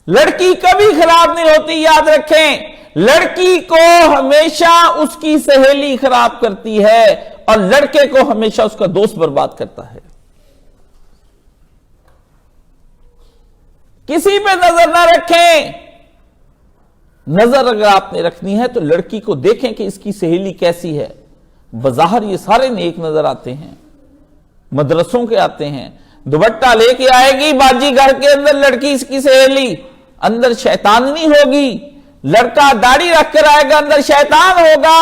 لڑکی کبھی خراب نہیں ہوتی، یاد رکھیں، لڑکی کو ہمیشہ اس کی سہیلی خراب کرتی ہے اور لڑکے کو ہمیشہ اس کا دوست برباد کرتا ہے۔ کسی پہ نظر نہ رکھیں، نظر اگر آپ نے رکھنی ہے تو لڑکی کو دیکھیں کہ اس کی سہیلی کیسی ہے۔ بظاہر یہ سارے نیک نظر آتے ہیں، مدرسوں کے آتے ہیں، دوپٹہ لے کے آئے گی باجی گھر کے اندر لڑکی اس کی سہیلی، اندر شیطاننی ہوگی، لڑکا داڑھی رکھ کر آئے گا اندر شیطان ہوگا۔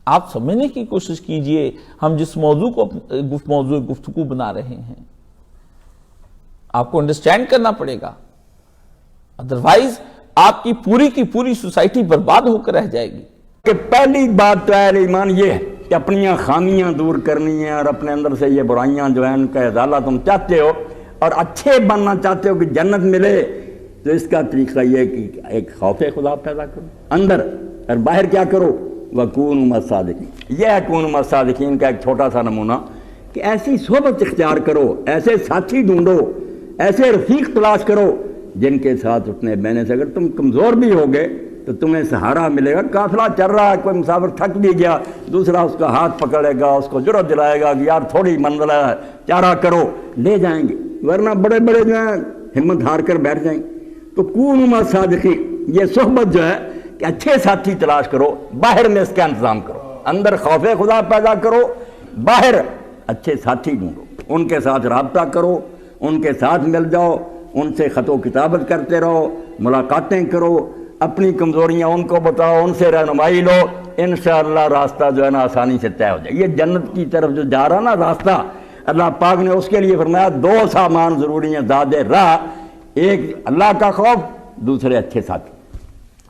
آپ سمجھنے کی کوشش کیجئے ہم جس موضوع کو موضوع گفتگو بنا رہے ہیں، آپ کو انڈرسٹینڈ کرنا پڑے گا، ادروائز آپ کی پوری سوسائٹی برباد ہو کر رہ جائے گی۔ کہ پہلی بات تو اہل ایمان یہ ہے کہ اپنی خامیاں دور کرنی ہیں اور اپنے اندر سے یہ برائیاں جو ہیں ان کا ازالہ تم چاہتے ہو اور اچھے بننا چاہتے ہو کہ جنت ملے، تو اس کا طریقہ یہ ہے کہ ایک خوف خدا پیدا کرو اندر، اور باہر کیا کرو، وَكُونُوا مَعَ الصَّادِقِينَ۔ یہ ہے کونوا مع الصادقین کا ایک چھوٹا سا نمونہ کہ ایسی صحبت اختیار کرو، ایسے ساتھی ڈھونڈو، ایسے رفیق تلاش کرو جن کے ساتھ اٹھنے بہنے سے اگر تم کمزور بھی ہوگے تو تمہیں سہارا ملے گا۔ قافلہ چل رہا ہے، کوئی مسافر تھک بھی گیا، دوسرا اس کا ہاتھ پکڑے گا، اس کو جرأت دلائے گا کہ یار تھوڑی منزل ہے، چارہ کرو، لے جائیں گے، ورنہ بڑے بڑے جو ہیں ہمت ہار کر بیٹھ جائیں گے۔ تو کونوا مع الصادقین، یہ صحبت جو ہے کہ اچھے ساتھی تلاش کرو، باہر میں اس کا انتظام کرو، اندر خوف خدا پیدا کرو، باہر اچھے ساتھی ڈھونڈو، ان کے ساتھ رابطہ کرو، ان کے ساتھ مل جاؤ، ان سے خط و کتابت کرتے رہو، ملاقاتیں کرو، اپنی کمزوریاں ان کو بتاؤ، ان سے رہنمائی لو، انشاءاللہ راستہ جو ہے نا آسانی سے طے ہو جائے۔ یہ جنت کی طرف جو جا رہا نا راستہ، اللہ پاک نے اس کے لیے فرمایا دو سامان ضروری ہیں زاد راہ، ایک اللہ کا خوف، دوسرے اچھے ساتھی۔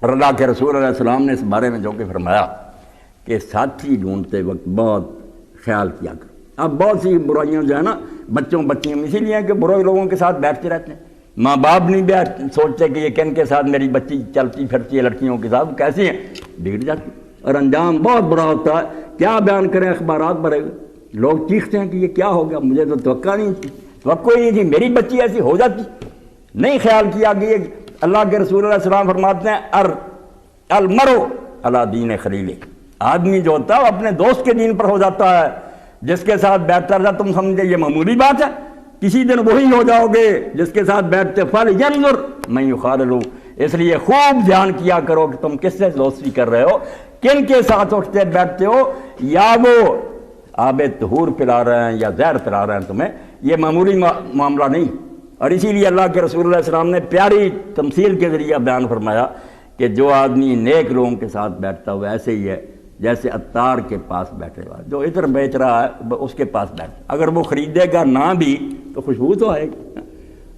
اور اللہ کے رسول علیہ السلام نے اس بارے میں جو کہ فرمایا کہ ساتھی ڈھونڈتے وقت بہت خیال کیا کرو۔ اب بہت سی برائیاں جو ہے نا بچیوں اسی لیے ہیں کہ برے لوگوں کے ساتھ بیٹھتے رہتے ہیں، ماں باپ نہیں سوچتے کہ یہ کن کے ساتھ میری بچی چلتی پھرتی ہے، لڑکیوں کے ساتھ کیسی ہیں، بگڑ جاتی اور انجام بہت برا ہوتا ہے۔ کیا بیان کریں، اخبارات بھرے ہوئے، لوگ چیختے ہیں کہ یہ کیا ہو گیا، مجھے تو توقع نہیں تھی میری بچی ایسی ہو جاتی، نہیں خیال کیا کہ یہ اللہ کے رسول علیہ السلام فرماتے ہیں المرء علی دین خلیلہ، آدمی جو ہوتا ہے وہ اپنے دوست کے دین پر ہو جاتا ہے، جس کے ساتھ بیٹھتا رہتا تم سمجھے یہ معمولی بات ہے، کسی دن وہی ہو جاؤ گے جس کے ساتھ بیٹھتے فَلْيَنْظُرْ مَنْ يُخَالِلُ۔ اس لیے خوب دھیان کیا کرو کہ تم کس سے دوستی کر رہے ہو، کن کے ساتھ اٹھتے بیٹھتے ہو، یا وہ آب طہور پلا رہے ہیں یا زہر پلا رہے ہیں تمہیں، یہ معمولی معاملہ نہیں۔ اور اسی لیے اللہ کے رسول علیہ السلام نے پیاری تمثیل کے ذریعہ بیان فرمایا کہ جو آدمی نیک لوگوں کے ساتھ بیٹھتا ہوا ایسے ہی ہے جیسے عطار کے پاس بیٹھے ہوا، جو عطر بیچ رہا ہے اس کے پاس بیٹھے، اگر وہ خریدے گا نہ بھی تو خوشبو تو آئے گی۔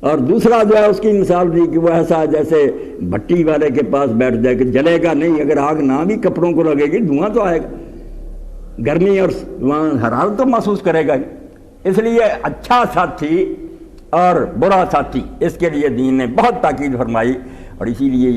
اور دوسرا جو ہے اس کی مثال دی کہ وہ ایسا جیسے بھٹی والے کے پاس بیٹھ جائے کہ جلے گا نہیں، اگر آگ نہ بھی کپڑوں کو لگے گی دھواں تو آئے گا، گرمی اور وہاں حرارت تو محسوس کرے گا ہی۔ اس لیے اچھا ساتھی اور برا ساتھی، اس کے لیے دین نے بہت تاکید فرمائی، اور اسی لیے